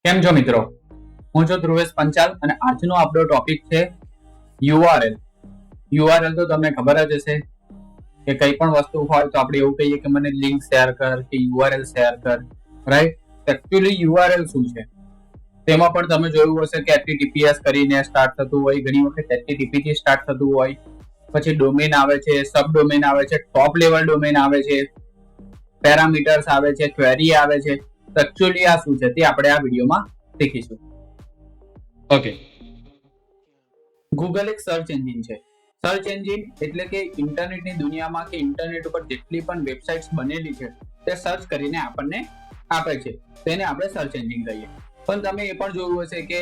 કેમ છો મિત્રો? હું છું ધ્રુવેશ પંચાલ અને આજનો આપણો ટોપિક છે યુઆરએલ. યુઆરએલ તો તમને ખબર જ હશે કે કઈ પણ વસ્તુ હોય તો આપણે એવું કહીએ કે મને લિંક શેર કર કે યુઆરએલ શેર કર, રાઈટ? એકચ્યુઅલી યુઆરએલ શું છે? તેમાં પણ તમે જોયું હશે કે HTTPS કરીને સ્ટાર્ટ થતું હોય, ઘણી વખત HTTP થી સ્ટાર્ટ થતું હોય, પછી ડોમેન આવે છે, સબ ડોમેન આવે છે, ટોપ લેવલ ડોમેન આવે છે, પેરામીટર્સ આવે છે, ક્વેરી આવે છે. એકચ્યુઅલી આ શું છે તે આપણે આ વિડીયોમાં શીખીશું. ઓકે, ગૂગલ એક સર્ચ એન્જિન છે. સર્ચ એન્જિન એટલે કે ઇન્ટરનેટની દુનિયામાં કે ઇન્ટરનેટ ઉપર જેટલી પણ વેબસાઇટ્સ બનેલી છે તે સર્ચ કરીને આપણને આપે છે, તેને આપણે સર્ચ એન્જિન કહીએ. પણ તમે એ પણ જોયું હશે કે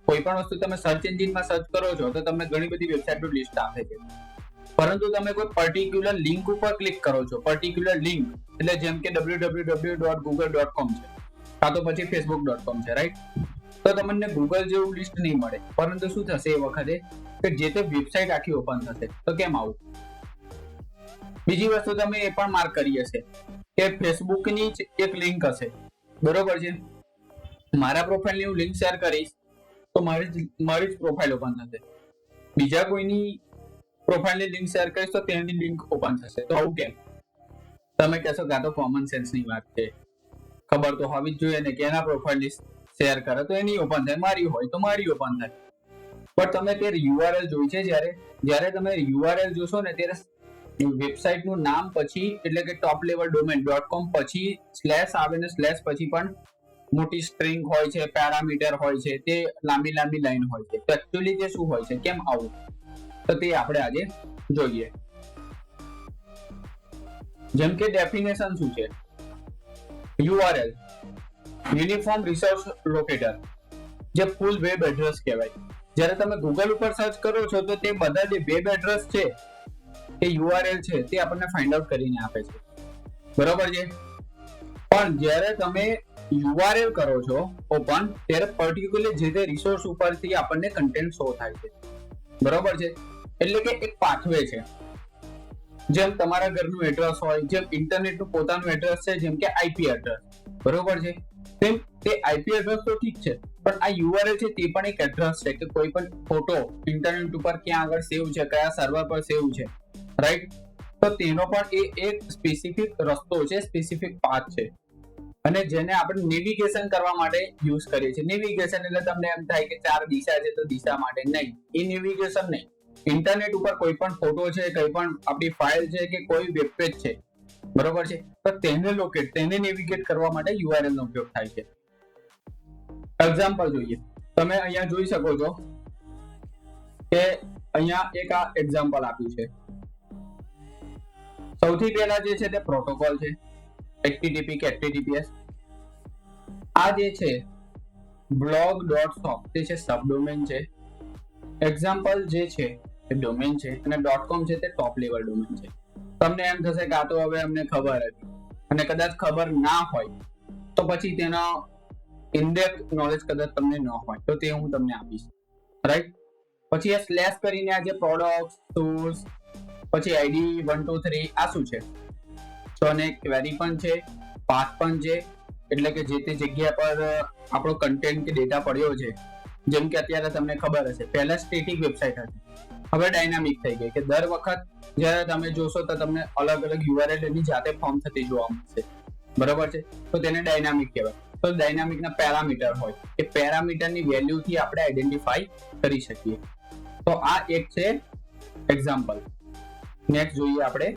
કોઈ પણ વસ્તુ તમે સર્ચ એન્જિનમાં સર્ચ કરો છો તો તમને ઘણી બધી વેબસાઇટનું લિસ્ટ આપે છે, પરંતુ તમે કોઈ પર્ટિક્યુલર લિંક ઉપર ક્લિક કરો છો. પર્ટિક્યુલર લિંક એટલે જેમ કે www.google.com છે કાં તો પછી facebook.com છે, રાઈટ? તો તમને ગૂગલ જેવું લિસ્ટ નહીં મળે, પરંતુ શું થશે એ વખતે કે જે તે વેબસાઇટ આખી ઓપન થશે. તો કેમ આવું? બીજી વસ્તુ તમે એ પણ માર્ક કરી હશે કે ફેસબુકની જ એક લિંક હશે, બરોબર છે? મારા પ્રોફાઇલની હું લિંક શેર કરીશ તો મારી જ પ્રોફાઇલ ઓપન થશે. બીજા કોઈની પ્રોફાઇલની લિંક શેર કરીશ તો તેની લિંક ઓપન થશે. તો આવું કેમ? તમે કહેશો કે આ તો કોમન સેન્સની વાત છે, ખબર તો હોવી જ જોઈએ ને કે એના પ્રોફાઇલની શેર કરે તો એની ઓપન થાય, મારી હોય તો મારી ઓપન થાય. પણ તમે તે યુઆરએલ જોઈ છે? જ્યારે તમે યુઆરએલ જોશો ને ત્યારે વેબસાઇટનું નામ પછી એટલે કે ટોપ લેવલ ડોમેન .com પછી સ્લેશ આવે ને સ્લેશ પછી પણ મોટી સ્ટ્રિંગ હોય છે, પેરામીટર હોય છે, તે લાંબી લાઈન હોય છે. તો એક્ચ્યુઅલી તે શું હોય છે, કેમ આવું? તો તે આપણે આજે જોઈએ. જેમ કે ડેફિનેશન શું છે? યુઆરએલ યુનિફોર્મ રિસોર્સ લોકેટર, જે ફૂલ વેબ એડ્રેસ કહેવાય. જ્યારે તમે ગૂગલ ઉપર સર્ચ કરો છો તો તે બધા જે વેબ એડ્રેસ છે કે યુઆરએલ છે તે આપણને ફાઇન્ડ આઉટ કરીને આપે છે, બરોબર છે? પણ જ્યારે તમે યુઆરએલ કરો છો ઓપન, ત્યારે પર્ટિક્યુલર જે તે રિસોર્સ ઉપરથી આપણને કન્ટેન્ટ શો થાય છે, બરોબર છે? એટલે કે એક પાથવે છે. જેમ તમારા ઘરનું એડ્રેસ હોય, જેમ ઇન્ટરનેટનું પોતાનું એડ્રેસ છે, જેમ કે આઈપી એડ્રેસ, બરોબર છે? તેમ તે આઈપી એડ્રેસ તો ઠીક છે, પણ આ યુઆરએલ છે તે પણ એક એડ્રેસ છે કે કોઈ પણ ફોટો ઇન્ટરનેટ ઉપર ક્યાં આગળ સેવ છે, કયા સર્વર પર સેવ છે, રાઈટ? તો તેનો પણ એ એક સ્પેસિફિક રસ્તો છે, સ્પેસિફિક પાથ છે, અને જેને આપણે નેવિગેશન કરવા માટે યુઝ કરીએ છીએ. નેવિગેશન એટલે તમને એમ થાય કે 4 દિશા છે તો દિશા માટે નહીં, એ નેવિગેશન નહીં. ઇન્ટરનેટ ઉપર કોઈ પણ ફોટો છે, કોઈ પણ આપણી ફાઇલ છે કે કોઈ વેબ પેજ છે, બરોબર છે? તો તેને નેવિગેટ કરવા માટે યુઆરએલ નો ઉપયોગ થાય છે. એક્ઝામ્પલ જોઈએ. તમે અહીંયા જોઈ શકો છો કે અહીંયા એક આ એક્ઝામ્પલ આપ્યું છે. સૌથી પહેલા જે છે તે પ્રોટોકોલ છે, HTTP કે HTTPS. આ જે છે blog.shop તે છે સબડોમેન છે. એક્ઝામ્પલ જે છે એ ડોમેન છે અને .com છે તે ટોપ લેવલ ડોમેન છે. તમને એમ થશે કે આ તો હવે અમને ખબર હતી, અને કદાચ ખબર ના હોય તો પછી તેનો ઇનડેપ્થ નોલેજ કદાચ તમને ન હોય તો તે હું તમને આપીશ, રાઈટ? પછી આ સ્લેશ કરીને આ જે પ્રોડક્ટ, ટૂલ્સ, પછી આઈડી 1 2 3 આ શું છે? તો અને ક્વેરી પણ છે, પાથ પણ છે, એટલે કે જે તે જગ્યા પર આપણો કન્ટેન્ટ કે ડેટા પડ્યો છે. જેમ કે અત્યારે તમને ખબર હશે, પહેલા સ્ટેટિક વેબસાઇટ હતી, હવે ડાયનામિક થઈ ગઈ કે દર વખત જ્યારે તમે જોશો તો તમને અલગ અલગ યુઆરએલ એની જાતે ફોર્મ થતી જોવા મળશે, બરોબર છે? તો તેને ડાયનામિક કહેવાય. તો ડાયનામિકના પેરામીટર હોય, એ પેરામીટરની વેલ્યુથી આપણે આઈડેન્ટિફાઈ કરી શકીએ. તો આ એક છે એક્ઝામ્પલ. નેક્સ્ટ જોઈએ આપણે.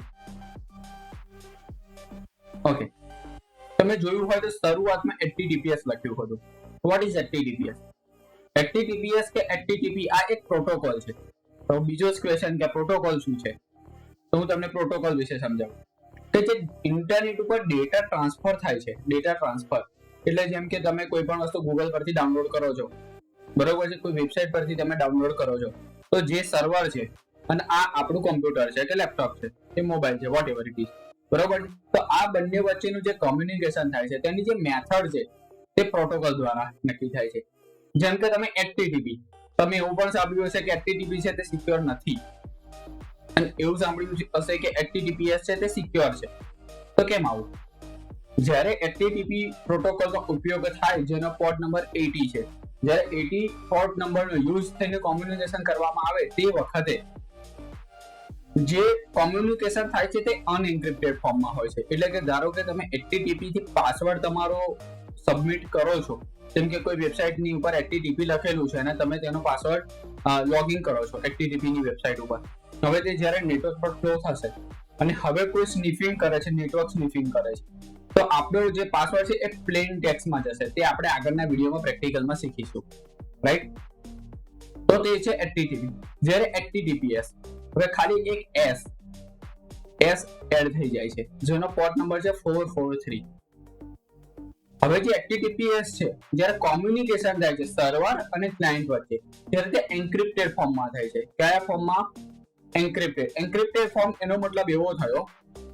ઓકે, તમે જોયું હોય તો શરૂઆતમાં HTTPS લખ્યું હતું. What is HTTPS? HTTPS કે HTTP આ એક પ્રોટોકોલ છે. તો બીજો જ ક્વેશ્ચન કે પ્રોટોકોલ શું છે? તો હું તમને પ્રોટોકોલ વિશે સમજાવું કે જે ઇન્ટરનેટ ઉપર ડેટા ટ્રાન્સફર થાય છે. ડેટા ટ્રાન્સફર એટલે જેમ કે તમે કોઈ પણ વસ્તુ ગૂગલ પરથી ડાઉનલોડ કરો છો, બરોબર છે? કોઈ વેબસાઇટ પરથી તમે ડાઉનલોડ કરો છો, તો જે સર્વર છે અને આ આપણું કોમ્પ્યુટર છે કે લેપટોપ છે કે મોબાઈલ છે, વોટ એવર ઇટ ઇઝ, બરોબર? તો આ બંને વચ્ચેનું જે કોમ્યુનિકેશન થાય છે તેની જે મેથડ છે તે પ્રોટોકોલ દ્વારા નક્કી થાય છે. જેમ કે તમે HTTP, તમે એવું પણ સાંભળ્યું હશે કે HTTP છે તે સિક્યોર નથી, અને એવું સાંભળ્યું હશે કે HTTPS છે તે સિક્યોર છે. તો કેમ આવું? જ્યારે HTTP પ્રોટોકોલનો ઉપયોગ થાય જેનો પોર્ટ નંબર 80 છે, જ્યારે 80 પોર્ટ નંબરનો યુઝ થઈને કોમ્યુનિકેશન કરવામાં આવે તે વખતે જે કોમ્યુનિકેશન થાય છે તે અનએન્ક્રિપ્ટેડ ફોર્મમાં હોય છે. એટલે કે ધારો કે તમે HTTP થી પાસવર્ડ તમારો સબમિટ કરો છો, જેમ કે કોઈ વેબસાઇટની ઉપર HTTP લખેલું છે અને તમે તેનો પાસવર્ડ લોગિન કરો છો HTTP ની વેબસાઇટ ઉપર. હવે તે જ્યારે નેટવર્ક પર ફ્લો થશે અને હવે કોઈ સ્નિફિંગ કરે છે, નેટવર્ક સ્નિફિંગ કરે છે, તો આપણો જે પાસવર્ડ છે એ પ્લેન ટેક્સ્ટમાં જશે. તે આપણે આગળના વિડીયોમાં પ્રેક્ટિકલમાં શીખીશું, રાઈટ? તો તે છે HTTP. જ્યારે HTTPS, હવે ખાલી એક S એડ થઈ જાય છે જેનો પોર્ટ નંબર છે 443. હવે જે HTTPS છે, જ્યારે કોમ્યુનિકેશન થાય છે સર્વર અને ક્લાયન્ટ વચ્ચે, ત્યારે તે એન્ક્રિપ્ટેડ ફોર્મમાં થાય છે. કયા ફોર્મમાં? Encrypted form. એનો મતલબ એવો થયો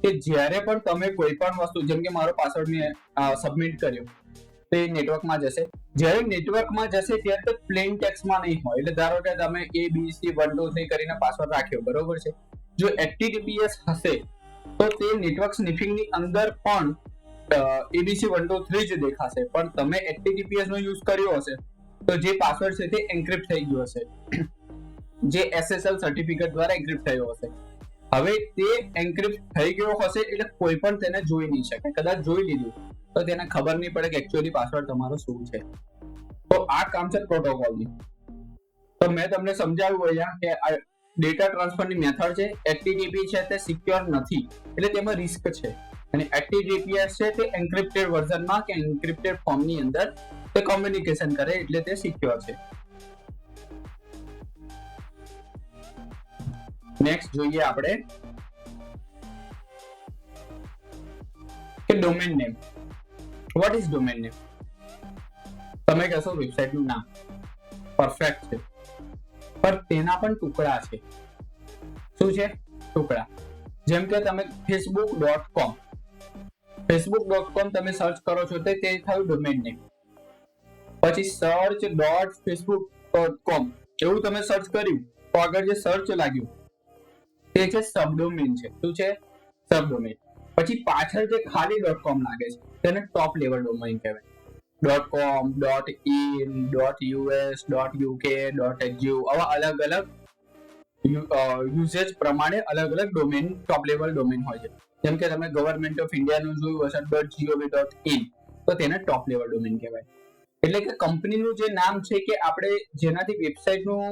કે જ્યારે પણ તમે કોઈ પણ વસ્તુ, જેમ કે મારો પાસવર્ડ મેં સબમિટ કર્યો, તે નેટવર્કમાં જશે. જ્યારે નેટવર્કમાં જશે ત્યારે તે પ્લેન ટેક્સ્ટમાં નહીં હોય. એટલે ધારો કે તમે ABC 1 2 3 કરીને પાસવર્ડ રાખ્યો, બરોબર છે. જો HTTPS હશે તો તે નેટવર્ક સ્નિફિંગની અંદર પણ ABC 1 2 3 જ દેખાશે, પણ તમે HTTPS નો યુઝ કર્યો હશે તો જે પાસવર્ડ છે તે એન્ક્રિપ્ટ થઈ ગયો હશે, જે SSL સર્ટિફિકેટ દ્વારા એન્ક્રિપ્ટ થયો હશે. હવે તે એન્ક્રિપ્ટ થઈ ગયો હશે એટલે કોઈ પણ તેને જોઈ નહીં શકે. કદાચ જોઈ લીધું તો તેને ખબર નહીં પડે કે એકચ્યુઅલી પાસવર્ડ તમારો શું છે. તો આ કામ છે પ્રોટોકોલની. તો મેં તમને સમજાવ્યું અહીંયા કે ડેટા ટ્રાન્સફરની મેથડ છે. HTTP છે તે સિક્યોર નથી એટલે તેમાં રિસ્ક છે, અને HTTPS છે તે એન્ક્રિપ્ટેડ વર્ઝનમાં કે એન્ક્રિપ્ટેડ ફોર્મની અંદર તે કોમ્યુનિકેશન કરે એટલે તે સિક્યોર છે. નેક્સ્ટ જોઈએ આપણે કે domain name. What is domain name? તમે કહેશો વેબસાઇટનું નામ. પરફેક્ટ છે, પણ તેના પણ ટુકડા છે. શું છે? ટુકડા. જેમ કે તમે facebook.com તમે સર્ચ કરો છો તો તે થયું ડોમેન નેમ. પછી search.facebook.com એવું તમે સર્ચ કર્યું તો આગળ જે સર્ચ લાગ્યું તે છે સબડોમેન છે. શું છે? સબડોમેન. પછી પાછળ જે ખાલી .com લાગે છે તેને ટોપ લેવલ ડોમેન કહેવાય. .com, .in, .us, .uk, .edu આવા અલગ અલગ યુઝેજ પ્રમાણે અલગ અલગ ડોમેન, ટોપ લેવલ ડોમેન હોય છે. જેમ કે તમે ગવર્મેન્ટ ઓફ ઇન્ડિયાનું જોયું હશે .gov.in તો તેને ટોપ લેવલ ડોમેન કહેવાય. એટલે કે કંપનીનું જે નામ છે કે આપણે જેનાથી વેબસાઇટનું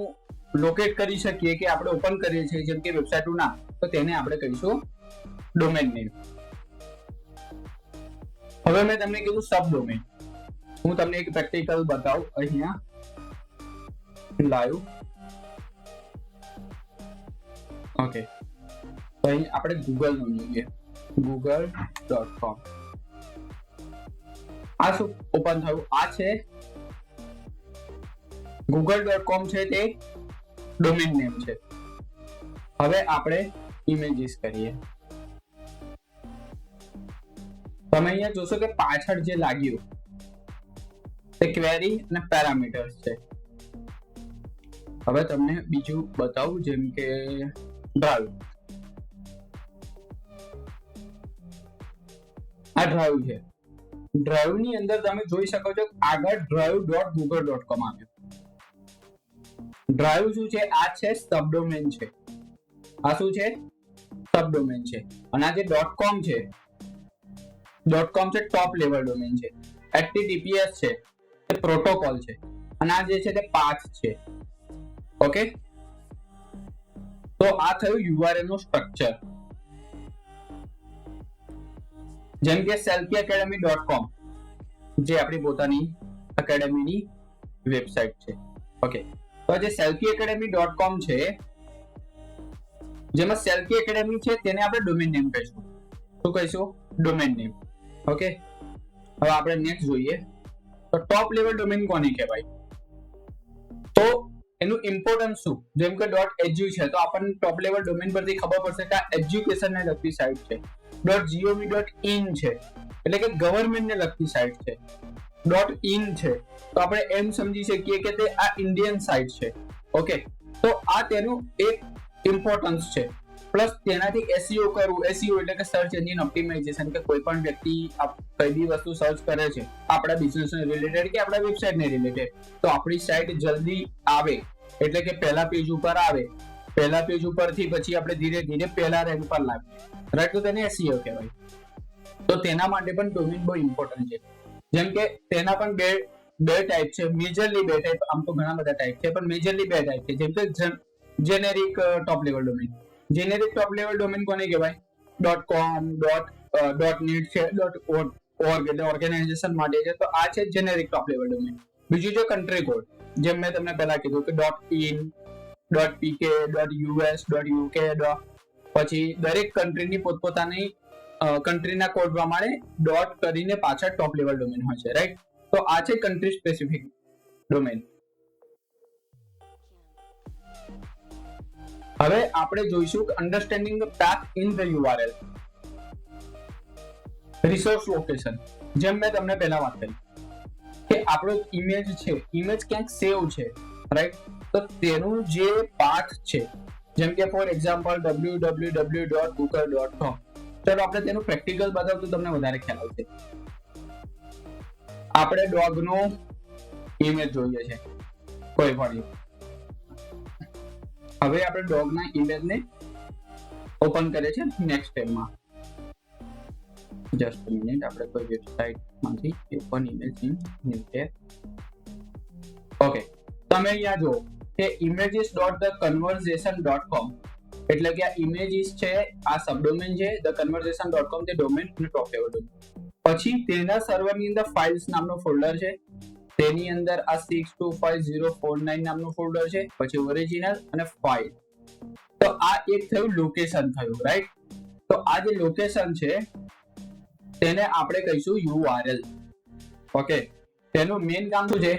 લોકેટ કરી શકીએ કે આપણે ઓપન કરીએ છીએ, જેમ કે વેબસાઇટનું નામ, તો તેને આપણે કહીશું ડોમેન નેમ. હવે મેં તમને કીધું સબડોમેન. હું તમને એક પ્રેક્ટિકલ બતાવું અહીંયા લાઈવ. ઓકે, તો અહીં આપણે ગૂગલ નું જોઈએ, google.com. આ શું ઓપન થયું? આ છે google.com છે તે ડોમેન નેમ છે. હવે આપણે ઇમેજીસ કરીએ. તમે અહીંયા જોશો કે પાછળ જે લાગ્યું તે ક્વેરી અને પેરામીટર્સ છે. હવે તમને બીજું બતાવું, જેમ કે ડ્રાઈવ. આ ડ્રાઈવ છે. ડ્રાઈવ ની અંદર તમે જોઈ શકો છો આગળ drive.google.com આવ્યું. ડ્રાઈવ શું છે? આ છે સબડોમેન છે. આ શું છે? સબડોમેન છે. અને આ જે .com છે, .com છે ટોપ લેવલ ડોમેન છે. HTTPS છે તે પ્રોટોકોલ છે, અને આ જે છે તે પાથ છે. ઓકે, તો આ થયું URL નું સ્ટ્રક્ચર. જેમ કે selfieacademy.com જે આપણી પોતાની એકેડેમીની વેબસાઇટ છે. ઓકે, તો જે selfieacademy.com છે, જેમાં સેલ્ફી એકેડેમી છે તેને આપણે ડોમેન નેમ કહીશું. શું કહીશું? Domain name. ઓકે, હવે આપણે નેક્સ્ટ જોઈએ તો ટોપ લેવલ ડોમેન કોને કહેવાય? તો એનું ઇમ્પોર્ટન્સ શું? જેમ કે .edu છે તો આપણને ટોપ લેવલ ડોમેન પરથી ખબર પડશે કે આ એજ્યુકેશનને લગતી સાઇટ છે. .gov.in છે એટલે કે ગવર્મેન્ટને લગતી સાઇટ છે. .in છે તો આપણે એમ સમજી શકીએ કે તે આ ઇન્ડિયન સાઇટ છે. ઓકે, તો આ તેનું એક ઇમ્પોર્ટન્સ છે. પ્લસ તેનાથી એસઈઓ કરવું. એસઈઓ એટલે કે સર્ચ એન્જિન ઓપ્ટિમાઇઝેશન, કે કોઈ પણ વ્યક્તિ કઈ બી વસ્તુ સર્ચ કરે છે આપણા બિઝનેસને રિલેટેડ કે આપણા વેબસાઇટને રિલેટેડ, તો આપણી સાઇટ જલ્દી આવે, એટલે કે પહેલા પેજ ઉપર આવે, પહેલા પેજ ઉપરથી પછી આપણે ધીરે ધીરે પહેલા રેન્ક પર લાવીએ, રાઈટ? તો તેને એસઈઓ કહેવાય. તો તેના માટે પણ ડોમેન બહુ ઇમ્પોર્ટન્ટ છે. જેમ કે તેના પણ બે ટાઈપ છે, મેજરલી બે ટાઈપ, આમ તો ઘણા બધા ટાઈપ છે પણ મેજરલી બે ટાઈપ છે. જેમ કે generic top level domain. Generic top level domain કોને કહેવાય? .com, .net છે, .org એટલે ઓર્ગેનાઇઝેશન માટે છે. તો આ છે જેનેરિક ટોપ લેવલ ડોમેન. બીજું છે કન્ટ્રી કોડ, જેમ મેં તમને પહેલા કીધું કે .in, .pk, .us, .uk, પછી દરેક કન્ટ્રીની પોતપોતાની કન્ટ્રીના કોડ પ્રમાણે ડોટ કરીને પાછળ ટોપ લેવલ ડોમેન હોય છે, રાઈટ? તો આ છે કન્ટ્રી સ્પેસિફિક ડોમેન. હવે આપણે જોઈશું કે understanding the path in the URL. Resource location, જેમ મેં તમને પહેલા વાત કરી કે આપણો ઇમેજ છે, ઇમેજ ક્યાંક સેવ છે, રાઈટ? તો તેનું જે પાથ છે, જેમ કે ફોર એક્ઝામ્પલ www.google.com. ચલો આપણે તેનું પ્રેક્ટિકલ બતાવું તો તમને વધારે ખ્યાલ આવશે. આપણે ડોગનો ઇમેજ જોઈએ છે કોઈ પણ. હવે આપણે ડોગના ઇમેજને ઓપન કરે છે નેક્સ્ટ ટેબમાં. જસ્ટ મિનિટ, આપણે કોઈ વેબસાઇટમાંથી open image in new tab. Okay, તમે અહીંયા જો કે images.theconversation.com, એટલે કે આ ઇમેજીસ છે, આ સબડોમેન છે, theconversation.com તે ડોમેન અને ટોપ લેવલ ડોમેન. પછી તેના સર્વરની અંદર ફાઇલ્સ નામનો ફોલ્ડર છે, તેની અંદર આ 625049 નામનું ફોલ્ડર છે, પછી ઓરિજિનલ અને ફાઇલ. તો આ એક થયું લોકેશન થયું, રાઈટ? તો આ જે લોકેશન છે તેને આપણે કહીશું યુઆરએલ. ઓકે, તેનું મેઇન કામ શું છે?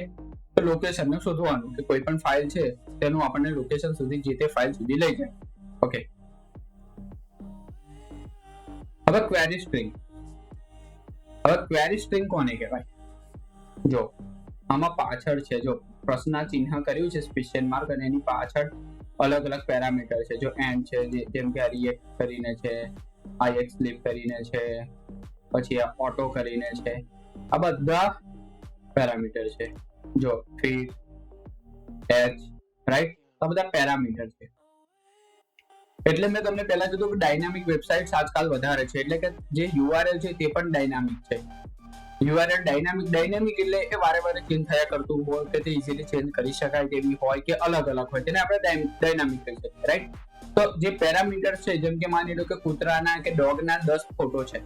તો લોકેશનને શોધવાનું, કે કોઈ પણ ફાઇલ છે તેનું આપણને લોકેશન સુધી, જે તે ફાઇલ સુધી લઈ જાય. ઓકે, હવે ક્વેરી સ્ટ્રિંગ. હવે ક્વેરી સ્ટ્રિંગ કોને કહેવાય? જો આમાં પાછળ છે, જો પ્રશ્ન ચિહ્ન કર્યું છે સ્પેશિયલ માર્ક, અને એની પાછળ અલગ અલગ પેરામીટર છે. જો એન્ડ છે, જેમ કે આ રિએક્ટ કરીને છે, આ એક્સલિપ કરીને છે, પછી આ ઓટો કરીને છે, આ બધા પેરામીટર છે. જો ફીટ, એચ, રાઈટ? આ બધા પેરામીટર છે. એટલે મેં તમને પહેલા કીધું કે ડાયનામિક વેબસાઇટ્સ આજકાલ વધારે છે, એટલે કે જે યુઆરએલ છે તે પણ ડાયનામિક છે. યુઆરએલ ડાયનામિક એટલે એ વારે વારે ચેન્જ થયા કરતું હોય, કે તે ઇઝીલી ચેન્જ કરી શકાય તેવી હોય, કે અલગ અલગ હોય, તેને આપણે ડાયનામિક કહી શકીએ, રાઈટ? તો જે પેરામીટર છે, જેમ કે માની લો કે કૂતરાના કે ડોગના 10 ફોટો છે.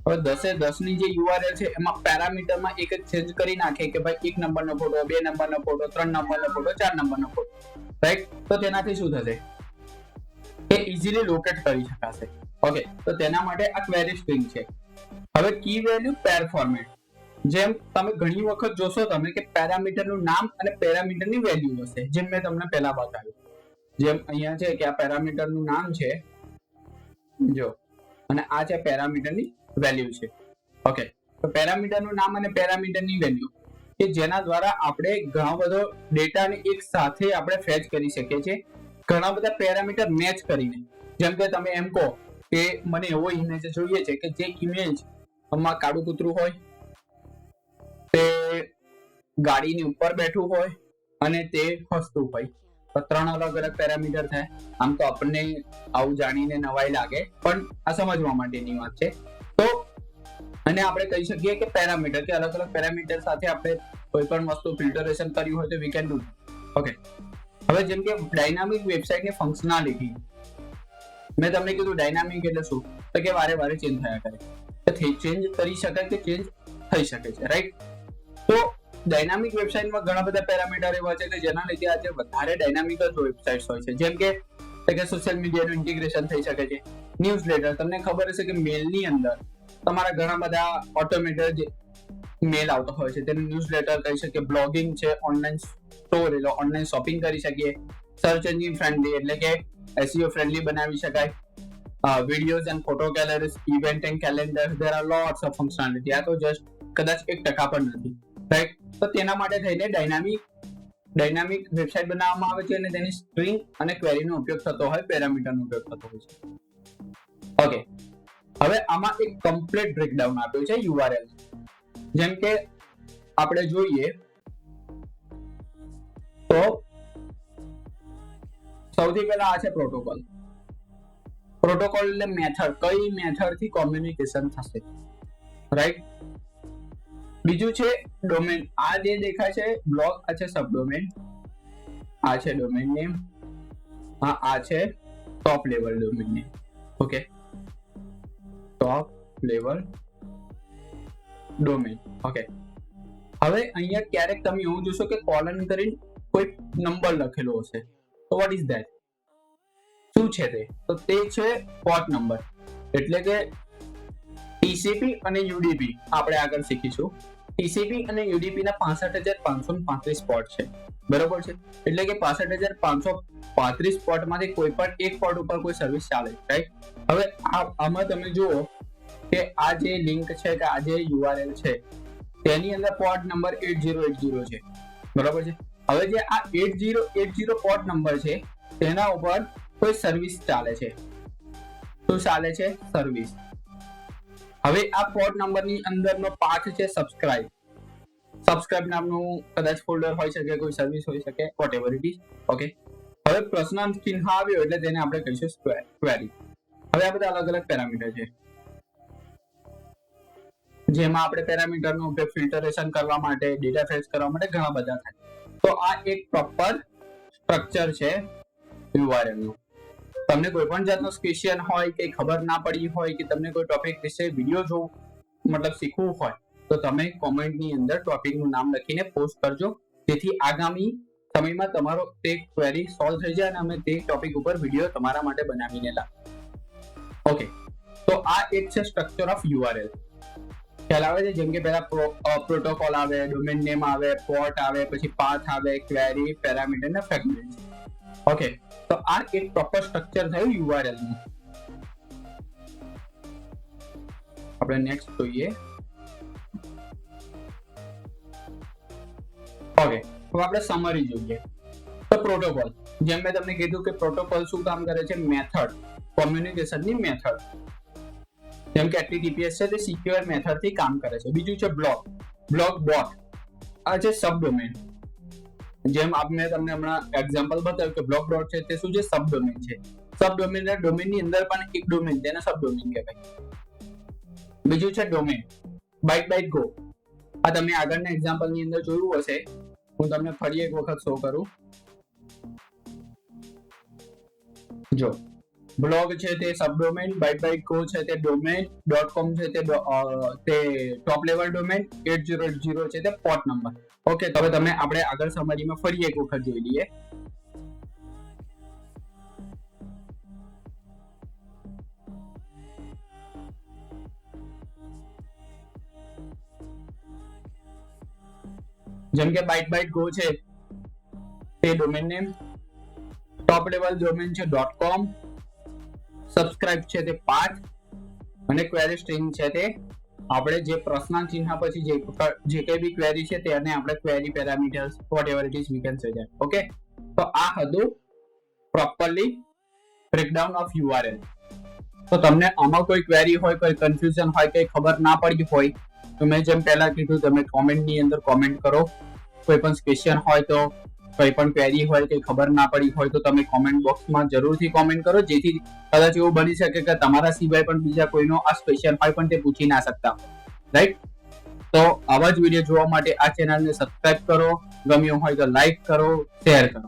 હવે 10 ની જે યુઆરએલ છે એમાં પેરામીટરમાં એક જ ચેન્જ કરી નાખે કે ભાઈ 1 નંબરનો ફોટો, 2 નંબરનો ફોટો, 3 નંબરનો ફોટો, 4 નંબરનો ફોટો, રાઈટ? તો તેનાથી શું થશે? એ ઇઝીલી લોકેટ કરી શકાશે. ઓકે, તો તેના માટે આ ક્વેરી સ્ટ્રિંગ છે. હવે કી વેલ્યુ પેર ફોર્મેટ, જેમ તમે ઘણી વખત જોશો તમે કે પેરામીટરનું નામ અને પેરામીટરની વેલ્યુ હશે, જેમ મેં તમને પહેલા બતાવ્યું. જેમ અહીંયા છે કે આ પેરામીટરનું નામ છે, જો, અને આ છે પેરામીટરની વેલ્યુ છે. ઓકે, તો પેરામીટરનું નામ અને પેરામીટરની વેલ્યુ કે જેના દ્વારા આપણે ઘણો બધો ડેટાને એક સાથે આપણે ફેચ કરી શકીએ છીએ, ઘણા બધા પેરામીટર મેચ કરીને. જેમ કે તમે એમ કહો કે મને એવો ઇમેજ જોઈએ છે કે જે ઇમેજ માં કાળું કૂતરું હોય, તે ગાડીની ઉપર બેઠું હોય અને તે હસતું હોય. તો 3 અલગ અલગ પેરામીટર થાય. આમ તો આપણને આવું જાણીને નવાઈ લાગે, પણ આ સમજવા માટેની વાત છે. તો અને આપણે કહી શકીએ કે પેરામીટર, કે અલગ અલગ પેરામીટર સાથે આપણે કોઈ પણ વસ્તુ ફિલ્ટરેશન કર્યું હોય તો વી કેન ડુ. ઓકે, હવે જેમ કે ડાયનામિક વેબસાઇટની ફંક્શનાલિટી, મેં તમને કીધું ડાયનામિક એટલે શું? તો કે વારે વારે ચેન્જ થયા કરે, તો ચેન્જ કરી શકાય કે ચેન્જ થઈ શકે છે, રાઈટ? તો ડાયનામિક વેબસાઇટમાં ઘણા બધા પેરામીટર એવા છે કે જેના લીધે આજે વધારે ડાયનામિક જ વેબસાઇટ્સ હોય છે. જેમ કે સોશિયલ મીડિયાનું ઇન્ટિગ્રેશન થઈ શકે છે. ન્યૂઝલેટર, તમને ખબર હશે કે મેલની અંદર તમારા ઘણા બધા ઓટોમેટેડ મેલ આવતો હોય છે, તેને ન્યૂઝલેટર કહી શકીએ. બ્લોગિંગ છે, ઓનલાઈન સ્ટોર એટલે ઓનલાઈન શોપિંગ કરી શકીએ. સર્ચ એન્જિન ફ્રેન્ડલી એટલે કે SEO ફ્રેન્ડલી બનાવી શકાય. Videos and photo galleries, event and calendar, there are lots of functionality. આ તો જસ્ટ કદાચ 1% પણ નથી, રાઈટ? તો તેના માટે થઈને ડાયનામિક ડાયનામિક વેબસાઇટ બનાવવામાં આવે છે અને તેની સ્ટ્રિંગ અને ક્વેરીનો ઉપયોગ થતો હોય, પેરામીટરનો ઉપયોગ થતો હોય છે. ઓકે, હવે આમાં એક કમ્પ્લીટ બ્રેકડાઉન આપ્યું છે યુઆરએલ. જેમ કે આપણે જોઈએ તો સૌથી પહેલા આ છે પ્રોટોકોલ. પ્રોટોકોલ એટલે મેથડ, કઈ મેથડ થી કોમ્યુનિકેશન થશે, રાઈટ. બીજું છે ડોમેન. આ જે દેખાય છે બ્લોક, આ છે સબડોમેન, આ છે ડોમેન નેમ, આ છે top level domain name. Okay, top level domain. Okay, હવે અહીંયા ક્યારેક તમે એવું જોશો કે કોલન કરીને કોઈ નંબર લખેલો હશે, તો વોટ ઇઝ ધેટ? શું છે તે? તો તે છે પોર્ટ નંબર. એટલે કે ટીસીપી અને યુડીપી આપણે આગળ શીખીશું. ટીસીપી અને યુડીપી ના 65,535 પોર્ટ છે, બરોબર છે. એટલે કે 65,535 પોર્ટ માંથી કોઈ પણ એક પોર્ટ ઉપર કોઈ સર્વિસ ચાલે, રાઈટ. હવે આમાં તમે જુઓ કે આ જે લિંક છે કે આ જે યુઆરએલ છે તેની અંદર પોર્ટ નંબર 8080 છે, બરોબર છે. હવે જે આ 8080 પોર્ટ નંબર છે તેના ઉપર કોઈ સર્વિસ ચાલે છે. શું ચાલે છે? સર્વિસ. હવે આ પોર્ટ નંબરની અંદરનો પાથ છે સબસ્ક્રાઇબ. સબસ્ક્રાઇબ નામનું કદાચ ફોલ્ડર હોઈ શકે, કોઈ સર્વિસ હોઈ શકે, વોટએવર ઇટ ઇઝ. ઓકે, હવે પ્રશ્ન ચિહ્ન આવ્યો એટલે તેને આપણે કહીશું ક્વેરી. હવે આ બધા અલગ અલગ પેરામીટર છે, જેમાં આપણે પેરામીટરનો ઉપયોગ ફિલ્ટરેશન કરવા માટે, ડેટા ફેચ કરવા માટે ઘણા બધા થાય. તો આ એક પ્રોપર સ્ટ્રક્ચર છે યુઆરએલ નું. તમને કોઈ પણ જાતનો ક્વેશ્ચન હોય કે ખબર ના પડી હોય કે તમને કોઈ ટોપિક વિશે વિડિયો જો મતલબ શીખવું હોય તો તમે કોમેન્ટની અંદર ટોપિકનું નામ લખીને પોસ્ટ કરજો, જેથી આગામી સમયમાં તમારો તે ક્વેરી સોલ્વ થઈ જાય અને અમે તે ટોપિક ઉપર વિડિયો તમારા માટે બનાવીને લાવીએ. ઓકે, તો આ એક છે સ્ટ્રક્ચર ઓફ યુઆરએલ. ખ્યાલ આવે છે? જેમ કે પહેલા પ્રોટોકોલ આવે, ડોમેન નેમ આવે, પોર્ટ આવે, પછી પાથ આવે, ક્વેરી, પેરામીટર અને ફ્રેગમેન્ટ. ઓકે, તો આ એક પ્રોપર સ્ટ્રક્ચર થયું યુઆરએલ નું. આપણે નેક્સ્ટ જોઈએ. ઓકે, તો આપણે સમરી જોઈએ. તો પ્રોટોકોલ, જેમ મેં તમને કીધું કે પ્રોટોકોલ શું કામ કરે છે? મેથડ, કોમ્યુનિકેશનની મેથડ. જેમ કે HTTPS છે તે સિક્યોર મેથડ થી કામ કરે છે. બીજું છે બ્લોક, બ્લોક બોટ. આ છે સબડોમેન. જેમ આપણે તમને હમણાં એક્ઝામ્પલ બતાવ્યું કે બ્લોક ડોટ છે તે શું છે? સબડોમેન છે. સબડોમેન એટલે ડોમેનની અંદર પણ એક ડોમેન, તેને સબડોમેન કહેવાય. બીજું છે ડોમેન, બાઇટ ગો. આ તમે આગળના એક્ઝામ્પલની અંદર જોયું હશે, હું તમને ફરી એક વખત શો કરું. જો બ્લોગ છે તે સબડોમેન, બાઇટ ગો છે તે ડોમેન, .com છે તે ટોપ લેવલ ડોમેન, 8080 છે તે પોર્ટ નંબર. ઓકે, તો હવે તમે આપણે આગળ સમરીમાં ફરી એક વખત જોઈ લઈએ. જેમ કે બાઇટ ગો છે તે domain name, top level domain છે .com, સબસ્ક્રાઇબ છે તે પાથ અને ક્વેરી સ્ટ્રિંગ છે તે આપણે જે પ્રશ્ન ચિહ્ન પછી જે કઈ બી ક્વેરી છે તેને આપણે query parameters whatever it is we can say that. Okay, તો આ હતું પ્રોપરલી બ્રેકડાઉન ઓફ યુઆરએલ. તો તમને આમાં કોઈ ક્વેરી હોય, કોઈ કન્ફ્યુઝન હોય, કોઈ ખબર ના પડી હોય તો મેં જેમ પહેલા કીધું તમે કોમેન્ટની અંદર કોમેન્ટ કરો. કોઈ પણ ક્વેશ્ચન હોય તો, કોઈ પણ ક્વેરી હોય કે ખબર ના પડી હોય તો તમે કોમેન્ટ બોક્સમાં જરૂરથી કોમેન્ટ કરો, જેથી કદાચ એવું બની શકે કે તમારા સિવાય પણ બીજા કોઈનો આ ક્વેશ્ચન હોય પણ તે પૂછી ના શકતા, રાઈટ. તો આવા જ વિડીયો જોવા માટે આ ચેનલને સબસ્ક્રાઇબ કરો, ગમ્યું હોય તો લાઈક કરો, શેર કરો.